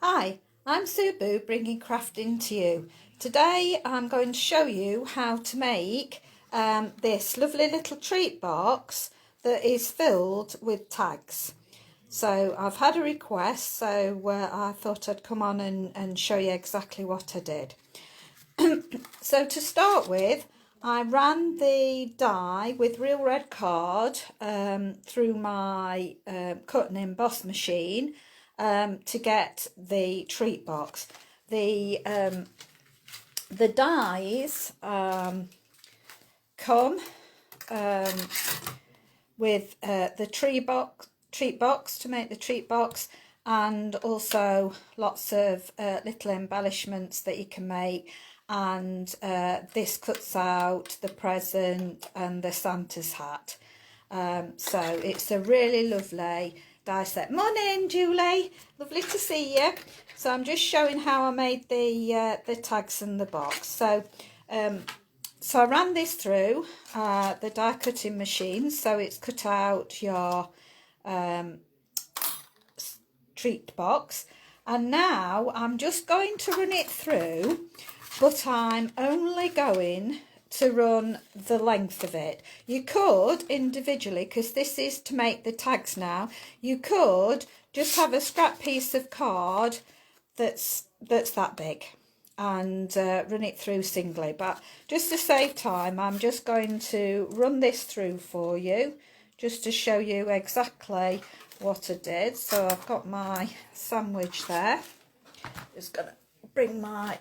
Hi, I'm Subu bringing crafting to you. Today I'm going to show you how to make this lovely little treat box that is filled with tags. So I've had a request, so I thought I'd come on and show you exactly what I did. So to start with, I ran the die with real red card through my cut and emboss machine to get the treat box. The dies come with the treat box to make the treat box, and also lots of little embellishments that you can make, and this cuts out the present and the Santa's hat. So it's a really lovely die set. Morning, Julie, lovely to see you. So I'm just showing how I made the tags and the box. So I ran this through the die cutting machine, so it's cut out your treat box, and now I'm just going to run it through, but I'm only going to run the length of it. You could individually, because this is to make the tags now, you could just have a scrap piece of card that's that big and run it through singly, but just to save time I'm just going to run this through for you just to show you exactly what I did. So I've got my sandwich there, just gonna bring my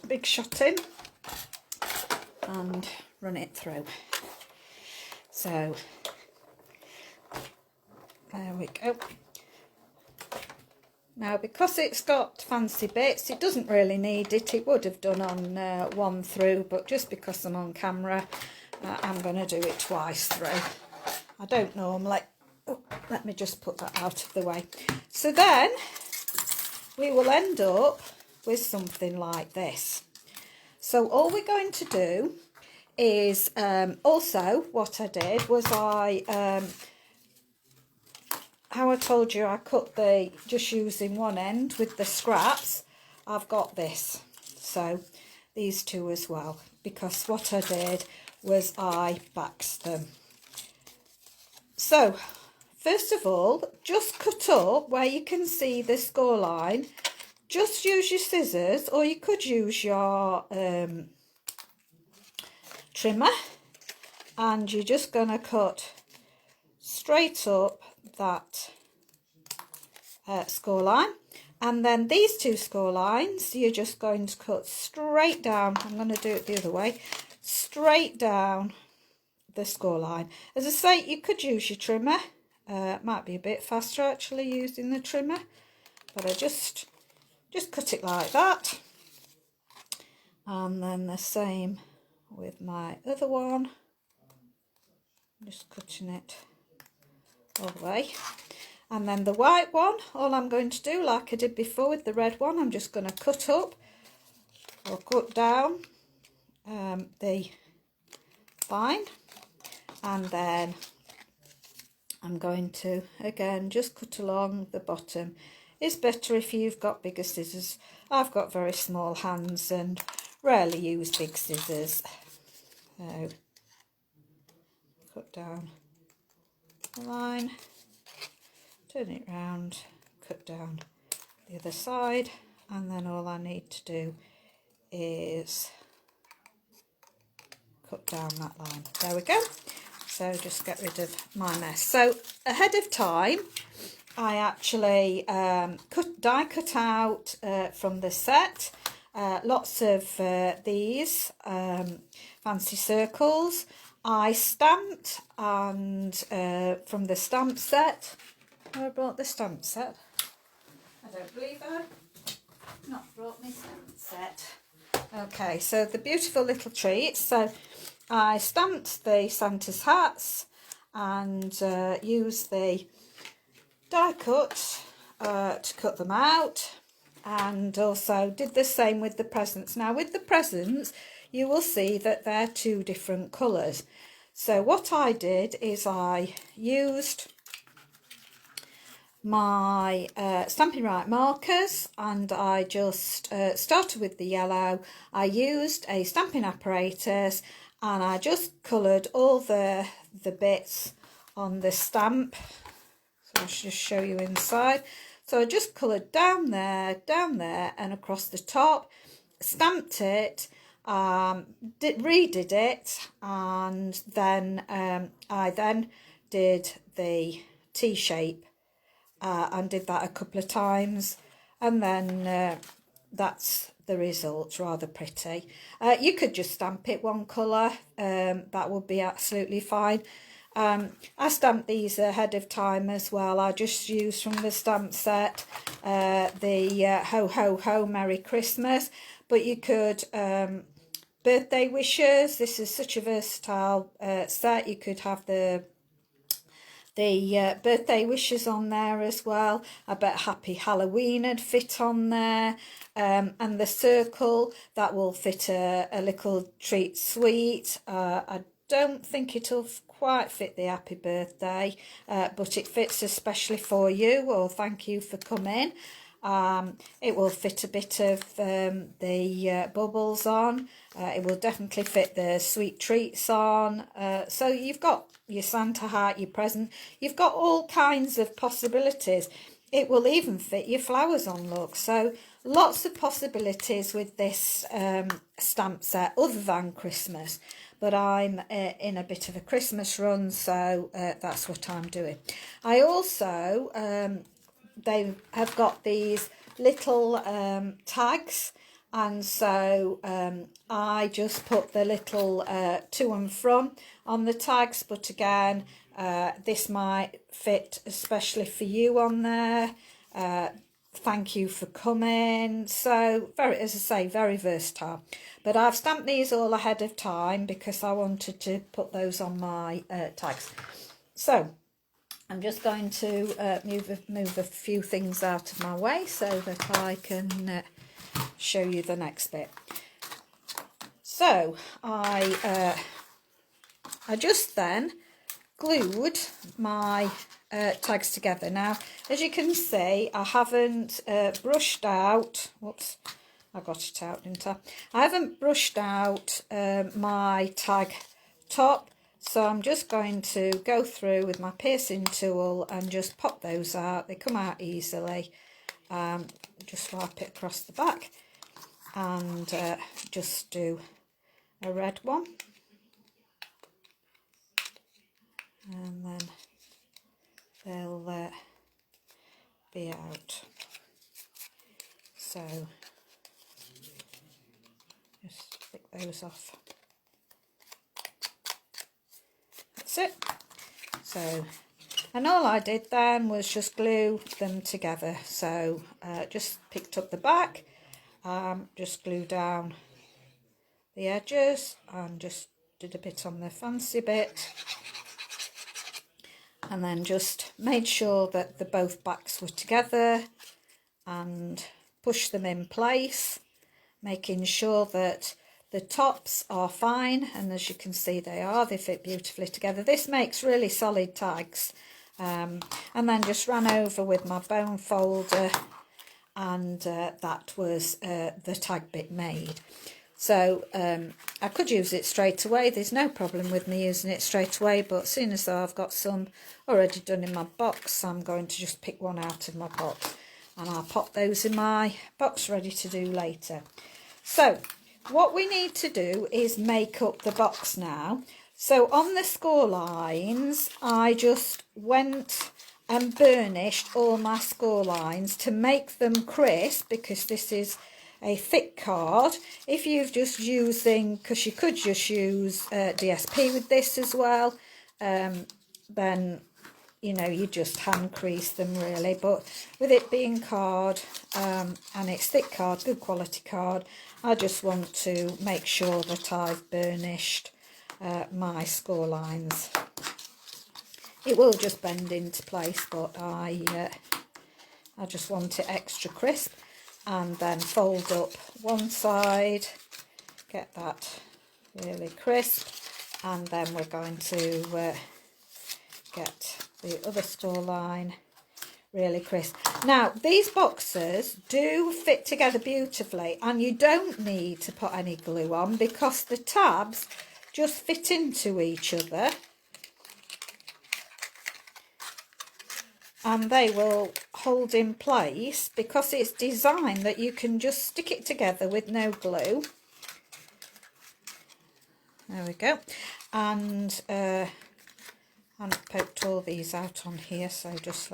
big shot in and run it through. So there we go. Now, because it's got fancy bits, it doesn't really need it. It would have done on one through, but just because I'm on camera, I'm going to do it twice through. I don't normally. Oh, let me just put that out of the way. So then we will end up with something like this. So all we're going to do is, also what I did was how I told you I cut just using one end with the scraps. I've got this, so these two as well, because what I did was I baxed them. So first of all, just cut up where you can see the score line. Just use your scissors, or you could use your trimmer, and you're just going to cut straight up that score line, and then these two score lines you're just going to cut straight down. I'm going to do it the other way, straight down the score line. As I say, you could use your trimmer. Might be a bit faster actually using the trimmer, but I just cut it like that. And then the same with my other one, just cutting it all the way. And then the white one, all I'm going to do, like I did before with the red one, I'm just going to cut up or cut down the line, and then I'm going to again just cut along the bottom. It's better if you've got bigger scissors. I've got very small hands and rarely use big scissors. So cut down the line, turn it round, cut down the other side, and then all I need to do is cut down that line. There we go. So just get rid of my mess. So ahead of time I actually die cut out from the set lots of these fancy circles. I stamped, and from the stamp set, I brought the stamp set. I don't believe I've not brought my stamp set. Okay, so the beautiful little treats. So I stamped the Santa's hats and used the die cut to cut them out, and also did the same with the presents. Now with the presents you will see that they're two different colours. So what I did is I used my Stampin' Right markers, and I just started with the yellow. I used a stamping apparatus and I just coloured all the bits on the stamp. So I'll just show you inside. So I just coloured down there, and across the top, stamped it, redid it, and then I then did the T-shape and did that a couple of times, and then that's the result. Rather pretty. You could just stamp it one colour, that would be absolutely fine. I stamped these ahead of time as well. I just used from the stamp set the Ho Ho Ho Merry Christmas, but you could birthday wishes. This is such a versatile set. You could have the birthday wishes on there as well. I bet Happy Halloween would fit on there, and the circle, that will fit a little treat sweet. I don't think it'll quite fit the happy birthday, but it fits especially for you, or thank you for coming. It will fit a bit of the bubbles on. It will definitely fit the sweet treats on. So you've got your Santa hat, your present. You've got all kinds of possibilities. It will even fit your flowers on, look. So lots of possibilities with this stamp set other than Christmas. But I'm in a bit of a Christmas run, so that's what I'm doing. I also... they have got these little tags, and so I just put the little to and from on the tags, but again this might fit especially for you on there. Thank you for coming. So very, as I say, very versatile. But I've stamped these all ahead of time because I wanted to put those on my tags. So I'm just going to move a few things out of my way so that I can show you the next bit. So I just then glued my tags together. Now, as you can see, I haven't brushed out. Whoops, I got it out, didn't I? I haven't brushed out my tag top. So I'm just going to go through with my piercing tool and just pop those out. They come out easily. Just swipe it across the back and just do a red one. And then they'll be out. So just pick those off. That's it. So, and all I did then was just glue them together. So just picked up the back, just glue down the edges and just did a bit on the fancy bit, and then just made sure that the both backs were together and pushed them in place, making sure that the tops are fine, and as you can see they are, they fit beautifully together. This makes really solid tags. And then just ran over with my bone folder, and that was the tag bit made. So I could use it straight away. There's no problem with me using it straight away, but seeing as though I've got some already done in my box, I'm going to just pick one out of my box and I'll pop those in my box ready to do later. So what we need to do is make up the box now. So on the score lines, I just went and burnished all my score lines to make them crisp, because this is a thick card. If you've just using, because you could just use DSP with this as well, then you know, you just hand crease them really. But with it being card and it's thick card, good quality card, I just want to make sure that I've burnished my score lines. It will just bend into place, but I just want it extra crisp. And then fold up one side, get that really crisp, and then we're going to get the other score line really crisp. Now, these boxes do fit together beautifully, and you don't need to put any glue on because the tabs just fit into each other. And they will hold in place because it's designed that you can just stick it together with no glue. There we go. And I've poked all these out on here, so just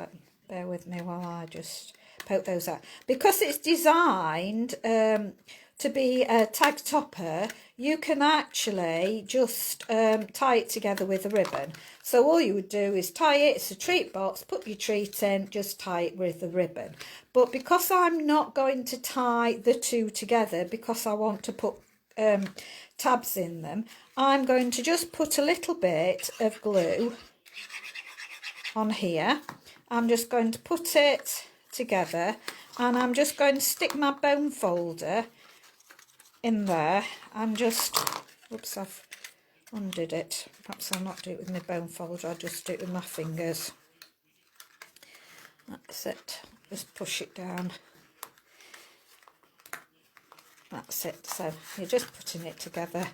bear with me while I just poke those out. Because it's designed to be a tag topper, you can actually just tie it together with a ribbon. So all you would do is tie it, it's a treat box, put your treat in, just tie it with a ribbon. But because I'm not going to tie the two together, because I want to put tabs in them, I'm going to just put a little bit of glue on here. I'm just going to put it together, and I'm just going to stick my bone folder in there and just, oops, I've undid it. Perhaps I'll not do it with my bone folder, I'll just do it with my fingers. That's it, just push it down. That's it. So you're just putting it together,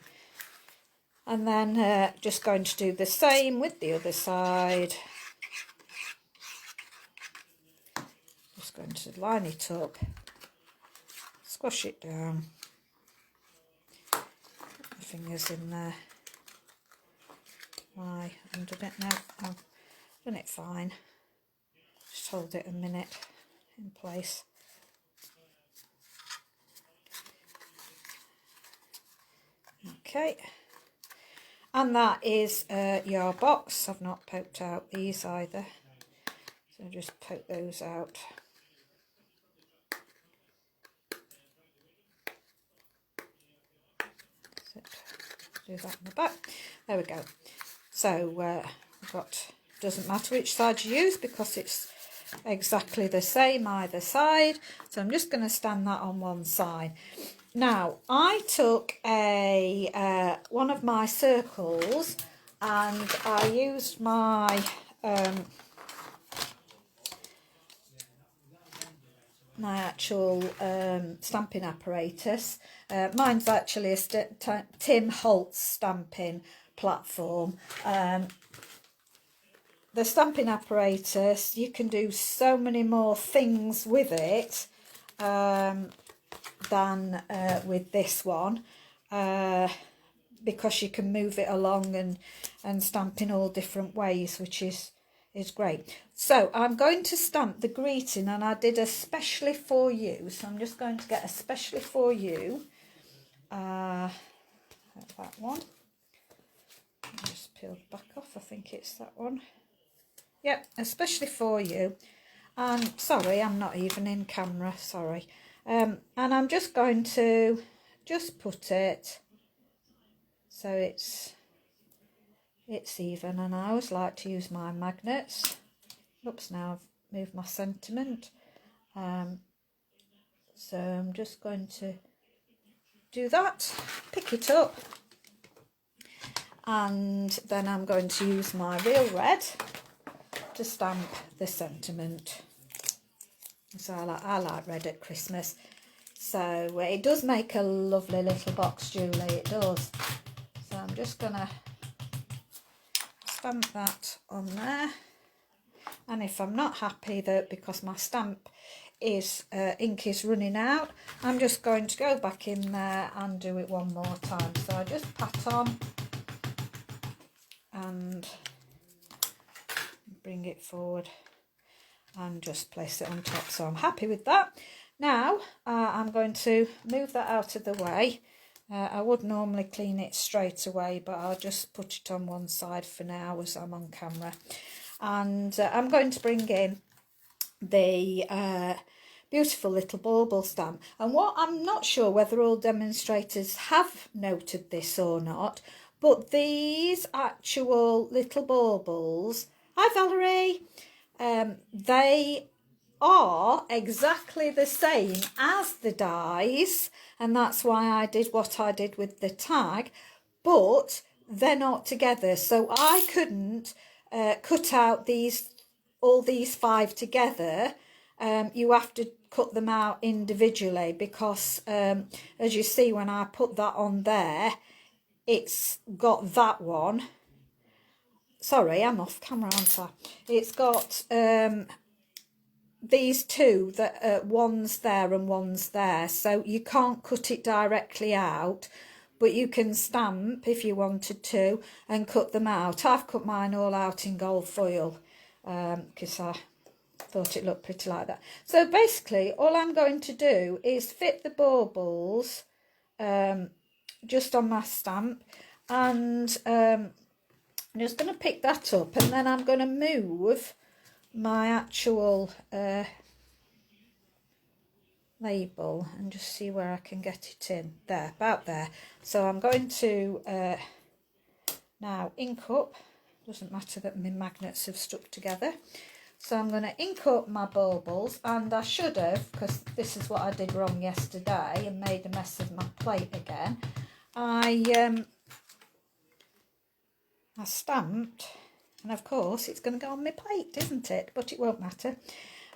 and then just going to do the same with the other side. Just going to line it up, squash it down, put my fingers in there. Why undone it now? I've done it fine. Just hold it a minute in place. Okay, and that is your box. I've not poked out these either, so just poke those out. That's it. Do that in the back. There we go. So we've got, doesn't matter which side you use because it's exactly the same either side. So I'm just going to stand that on one side. Now, I took a one of my circles, and I used my my actual stamping apparatus. Mine's actually a Tim Holtz stamping platform. The stamping apparatus, you can do so many more things with it than with this one, because you can move it along and stamp in all different ways, which is great. So I'm going to stamp the greeting, and I did especially for you, so I'm just going to get especially for you that one. Just peel the back off, I think it's that one. Yep, especially for you. And sorry, I'm not even in camera, sorry. And I'm just going to just put it so it's even, and I always like to use my magnets. Oops, now I've moved my sentiment. So I'm just going to do that, pick it up, and then I'm going to use my real red to stamp the sentiment. So I like red at Christmas. So it does make a lovely little box, Julie, it does. So I'm just going to stamp that on there. And if I'm not happy that because my stamp is ink is running out, I'm just going to go back in there and do it one more time. So I just pat on and bring it forward and just place it on top. So I'm happy with that. Now I'm going to move that out of the way. I would normally clean it straight away, but I'll just put it on one side for now as I'm on camera. And I'm going to bring in the beautiful little bauble stamp. And what I'm not sure whether all demonstrators have noted this or not, but these actual little baubles, hi Valerie, they are exactly the same as the dies, and that's why I did what I did with the tag, but they're not together. So I couldn't cut out these all these 5 together, you have to cut them out individually, because as you see, when I put that on there, it's got that one. Sorry, I'm off camera, aren't I? It's got these 2 that one's there and one's there, so you can't cut it directly out, but you can stamp if you wanted to and cut them out. I've cut mine all out in gold foil because I thought it looked pretty like that. So basically all I'm going to do is fit the baubles just on my stamp, and I'm just going to pick that up, and then I'm going to move my actual label and just see where I can get it in. There, about there. So I'm going to now ink up. Doesn't matter that my magnets have stuck together. So I'm going to ink up my baubles, and I should have, because this is what I did wrong yesterday and made a mess of my plate again. I stamped, and of course it's going to go on my plate, isn't it? But it won't matter.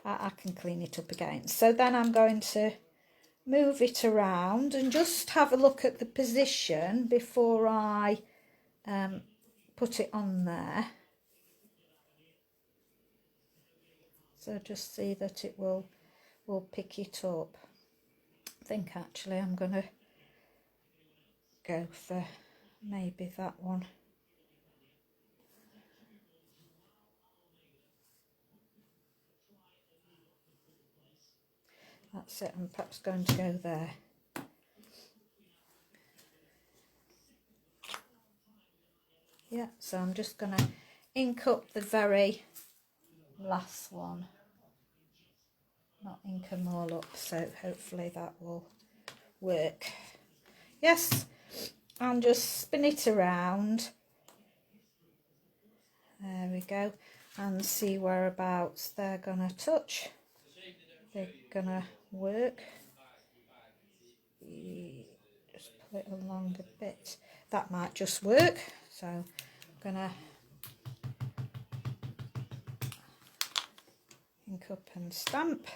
I can clean it up again. So then I'm going to move it around and just have a look at the position before I put it on there. So just see that it will pick it up. I think actually I'm going to go for maybe that one. That's it. I'm perhaps going to go there. Yeah, so I'm just going to ink up the very last one. Not ink them all up, so hopefully that will work. Yes, and just spin it around. There we go. And see whereabouts they're going to touch. They're going to work. Just pull it along a bit. That might just work. So I'm going to ink up and stamp.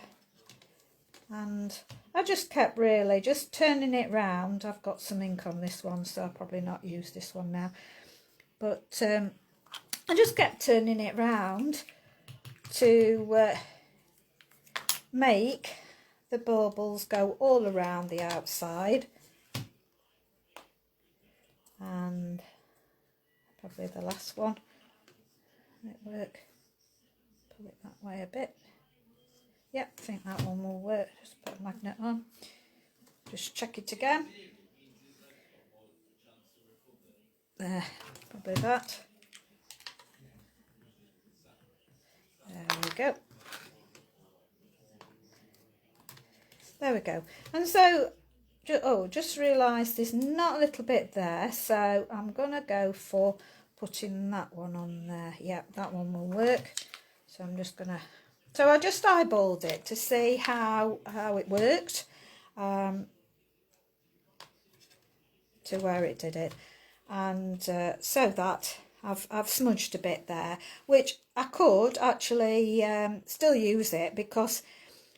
And I just kept really just turning it round. I've got some ink on this one, so I'll probably not use this one now. But I just kept turning it round to make the baubles go all around the outside. And probably the last one. Will it work? Pull it that way a bit. Yep, I think that one will work. Just put a magnet on. Just check it again. There, probably that. There we go. There we go. And so, just realised there's not a little bit there, so I'm going to go for putting that one on there. Yep, that one will work. So I'm just going to... So I just eyeballed it to see how it worked, to where it did it. And so that I've smudged a bit there, which I could actually still use it, because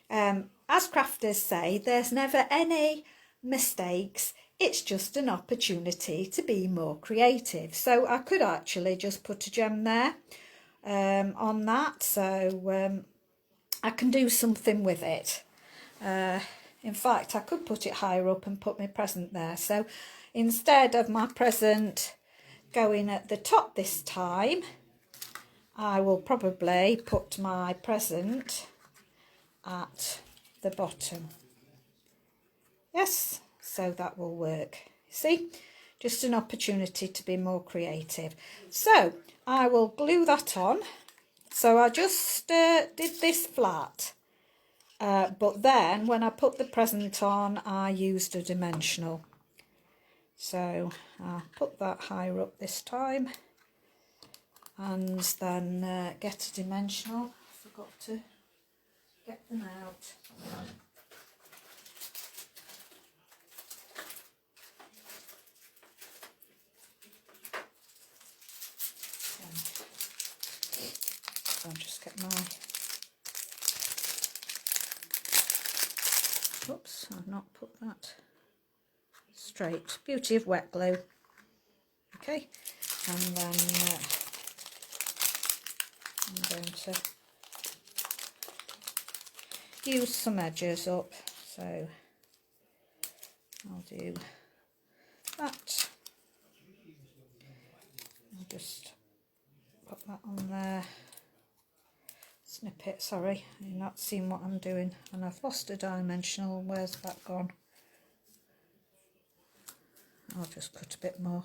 as crafters say, there's never any mistakes. It's just an opportunity to be more creative. So I could actually just put a gem there on that, so I can do something with it. In fact, I could put it higher up and put my present there. So instead of my present going at the top this time, I will probably put my present at the bottom. Yes, so that will work. See, just an opportunity to be more creative. So I will glue that on. So I just did this flat, but then when I put the present on, I used a dimensional. So I'll put that higher up this time, and then get a dimensional. I forgot to get them out. So I'll just get my Oops, I've not put that straight. Beauty of wet glue. Okay, and then I'm going to use some edges up, so I'll do that. I'll just put that on there. Snip it, sorry, you're not seeing what I'm doing, and I've lost a dimensional. Where's that gone? I'll just cut a bit more.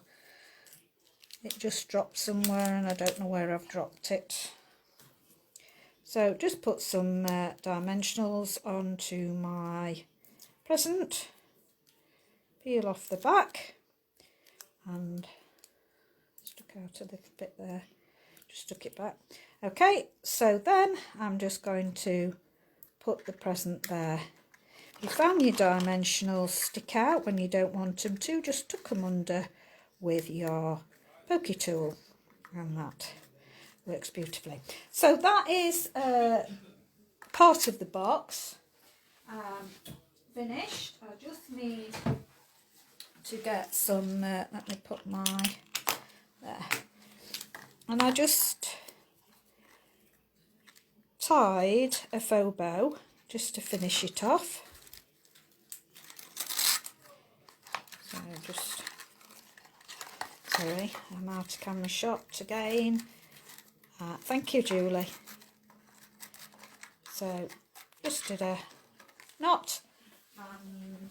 It just dropped somewhere and I don't know where I've dropped it. So just put some dimensionals onto my present, peel off the back, and stuck out a little bit there, just stuck it back. Okay, so then I'm just going to put the present there. If you found your dimensionals stick out when you don't want them to, just tuck them under with your pokey tool, and that works beautifully. So that is part of the box finished. I just need to get some, let me put my, there, and I just tied a faux bow just to finish it off. So just, sorry, I'm out of camera shot again. Thank you, Julie. So just did a knot, and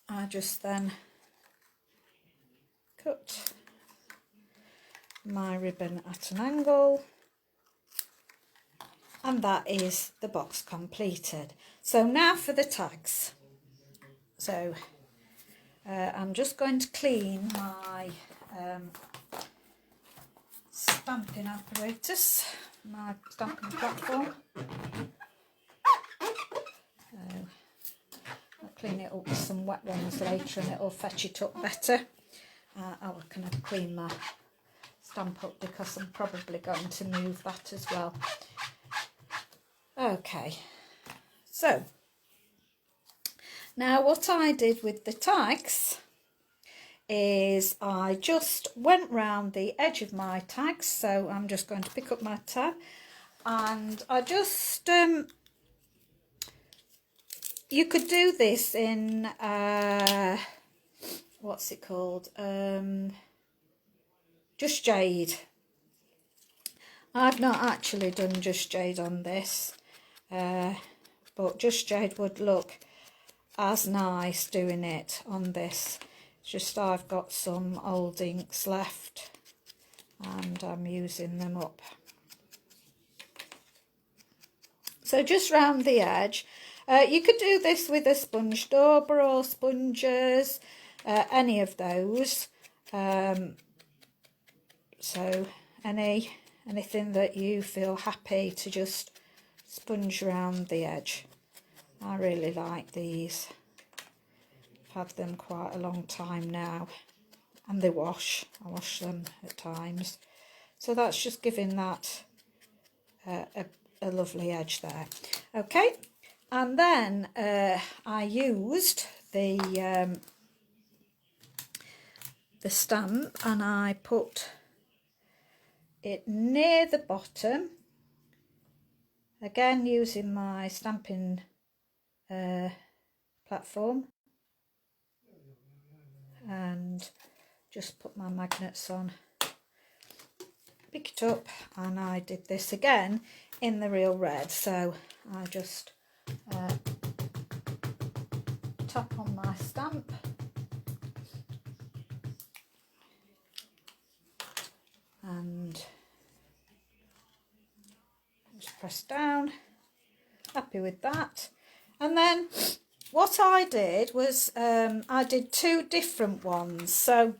I just then cut my ribbon at an angle, and that is the box completed. So now for the tags. So I'm just going to clean my stamping apparatus, my stamping platform. So I'll clean it up with some wet ones later and it'll fetch it up better. I can clean my stamp up because I'm probably going to move that as well. Okay, so now what I did with the tags is I just went round the edge of my tags. So I'm just going to pick up my tag and I just you could do this in what's it called, Just Jade. I've not actually done Just Jade on this, but Just Jade would look as nice doing it on this. It's just I've got some old inks left and I'm using them up. So just round the edge. You could do this with a sponge dauber or sponges, any of those. So anything that you feel happy to just sponge around the edge. I really like these. I've had them quite a long time now, and they wash. I wash them at times. So that's just giving that a lovely edge there. Okay, and then I used the stamp and I put it near the bottom, again using my stamping platform, and just put my magnets on, pick it up, and I did this again in the real red. So I just tap on my stamp and just press down. Happy with that. And then what I did was I did two different ones. So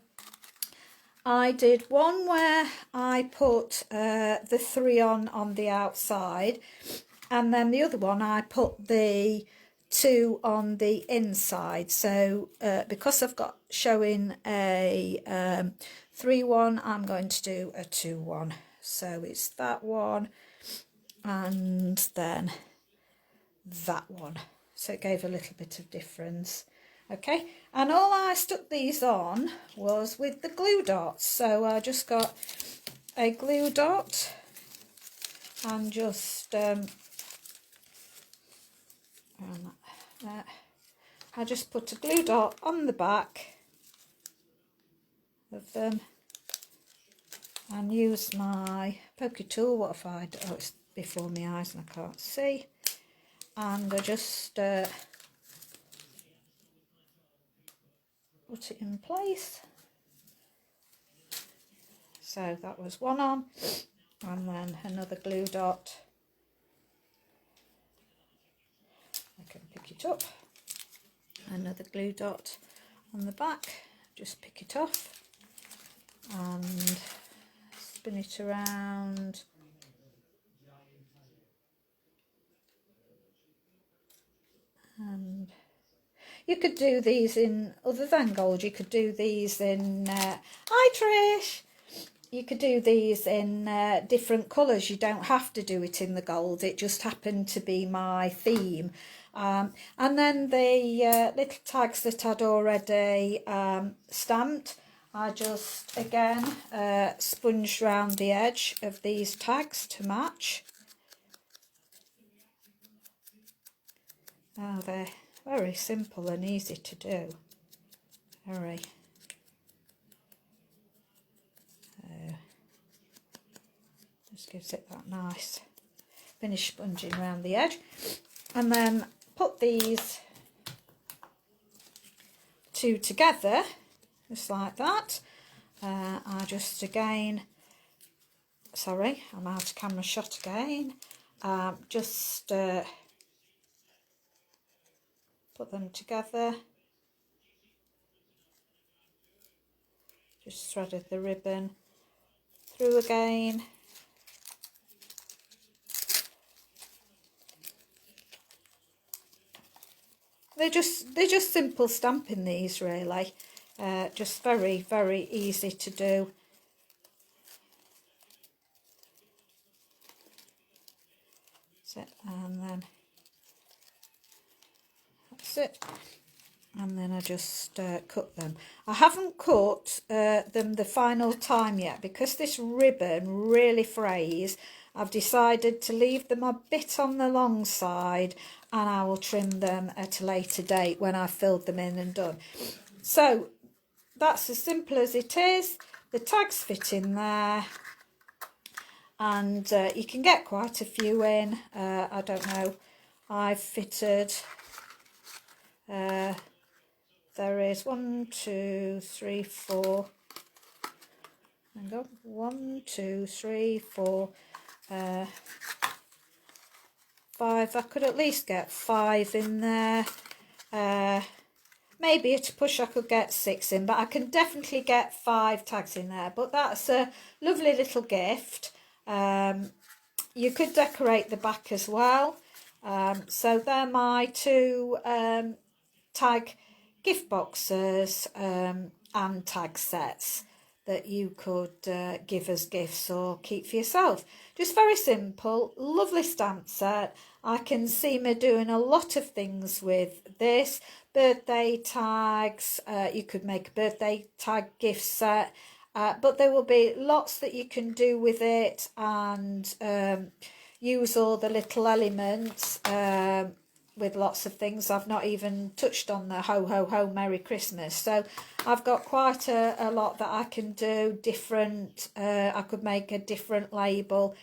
I did one where I put the 3 on the outside, and then the other one I put the 2 on the inside. So because I've got showing a 3-1, I'm going to do a 2-1. So it's that one and then that one. So it gave a little bit of difference. Okay, and all I stuck these on was with the glue dots. So I just got a glue dot and just I just put a glue dot on the back of them and use my pokey tool. What if I do? Oh, it's before my eyes and I can't see. And I just put it in place. So that was one on, and then another glue dot. I can pick it up. Another glue dot on the back. Just pick it off and spin it around. And you could do these in, other than gold, you could do these in, hi Trish! You could do these in different colours. You don't have to do it in the gold. It just happened to be my theme. And then the little tags that I'd already stamped, I just, again, sponged round the edge of these tags to match. Oh, they're very simple and easy to do. Very. Just gives it that nice finish sponging around the edge. And then put these two together, just like that. I just again, sorry, I'm out of camera shot again. Just put them together. Just threaded the ribbon through again. They're just simple stamping, these, really. Just very, very easy to do. And then that's it. And then I just cut them. I haven't cut them the final time yet because this ribbon really frays. I've decided to leave them a bit on the long side, and I will trim them at a later date when I've filled them in and done. So that's as simple as it is. The tags fit in there, and you can get quite a few in. I don't know, I've fitted, there is 1, 2, 3, 4, hang on, 1, 2, 3, 4, 5. I could at least get 5 in there. Maybe at a push I could get 6 in, but I can definitely get 5 tags in there. But that's a lovely little gift. You could decorate the back as well. So they're my 2 tag gift boxes and tag sets that you could give as gifts or keep for yourself. Just very simple, lovely stamp set. I can see me doing a lot of things with this. Birthday tags, you could make a birthday tag gift set, but there will be lots that you can do with it, and use all the little elements with lots of things. I've not even touched on the ho ho ho Merry Christmas, so I've got quite a lot that I can do different. I could make a different label.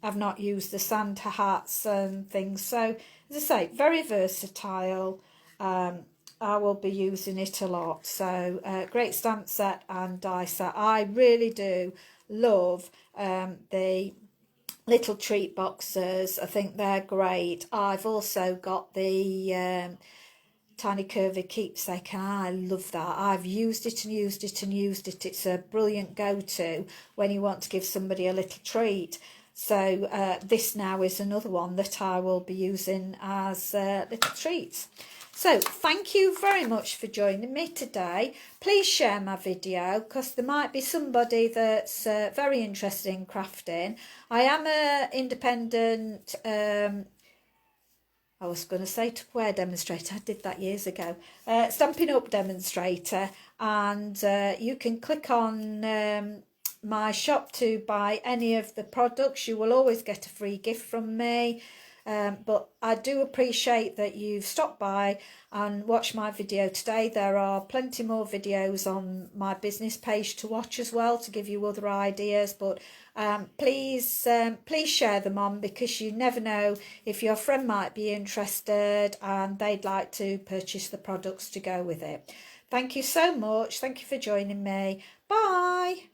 I've not used the Santa hats and things, so as I say, very versatile. I will be using it a lot. So great stamp set and die set. I really do love the little treat boxes. I think they're great. I've also got the Tiny Curvy Keepsake, and I love that. I've used it and used it and used it. It's a brilliant go-to when you want to give somebody a little treat. So this now is another one that I will be using as little treats. So thank you very much for joining me today. Please share my video because there might be somebody that's very interested in crafting. I am an independent, I was going to say Tupperware demonstrator, I did that years ago, Stampin' Up demonstrator, and you can click on my shop to buy any of the products. You will always get a free gift from me. But I do appreciate that you've stopped by and watched my video today. There are plenty more videos on my business page to watch as well to give you other ideas, but please share them on, because you never know if your friend might be interested and they'd like to purchase the products to go with it. Thank you so much. Thank you for joining me. Bye.